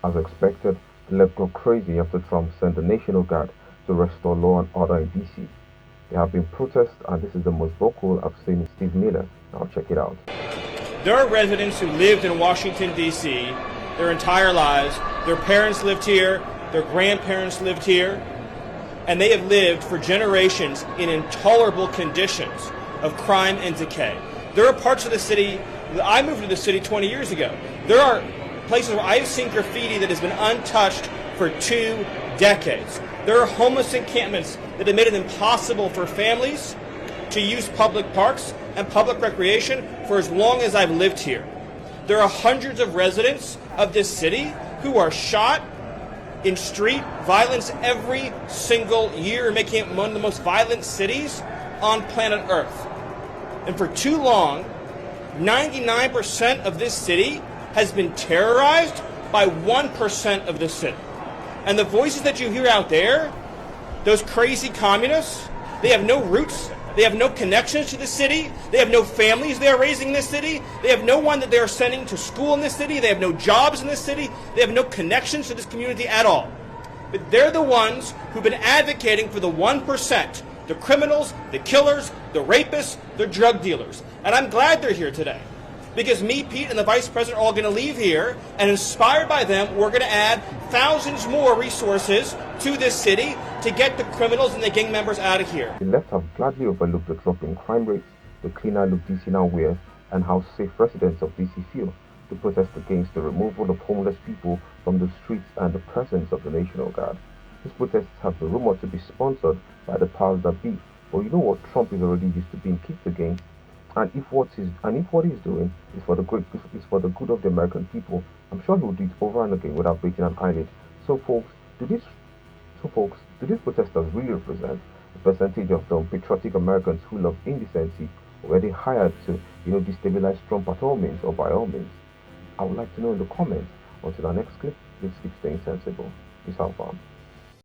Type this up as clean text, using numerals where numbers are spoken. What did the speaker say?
As expected, the left got crazy after Trump sent the National Guard to restore law and order in D.C. There have been protests, and this is the most vocal I've seen Steve Miller. Now check it out. There are residents who lived in Washington, D.C. their entire lives. Their parents lived here, their grandparents lived here, and they have lived for generations in intolerable conditions of crime and decay. There are parts of the city, I moved to the city 20 years ago. There are places where I've seen graffiti that has been untouched for 2 decades. There are homeless encampments that have made it impossible for families to use public parks and public recreation for as long as I've lived here. There are hundreds of residents of this city who are shot in street violence every single year, making it one of the most violent cities on planet Earth. And for too long, 99% of this city has been terrorized by 1% of the city. And the voices that you hear out there, those crazy communists, they have no roots, they have no connections to the city, they have no families they are raising in this city, they have no one that they are sending to school in this city, they have no jobs in this city, they have no connections to this community at all. But they're the ones who've been advocating for the 1%, the criminals, the killers, the rapists, the drug dealers. And I'm glad they're here today. Because me, Pete, and the Vice President are all going to leave here, and inspired by them, we're going to add thousands more resources to this city to get the criminals and the gang members out of here. The left have gladly overlooked the drop in crime rates, the cleaner look DC now wears, and how safe residents of DC feel to protest against the removal of homeless people from the streets and the presence of the National Guard. These protests have been rumored to be sponsored by the powers that be, but you know what? Trump is already used to being kicked against. And if what he's doing is for the good of the American people, I'm sure he will do it over and again without breaking an eyelid. So folks, do these protesters really represent the percentage of the patriotic Americans who love indecency, or were they hired to, destabilize Trump at all means or by all means? I would like to know in the comments. Until our next clip, please keep staying sensible. Peace out, fam.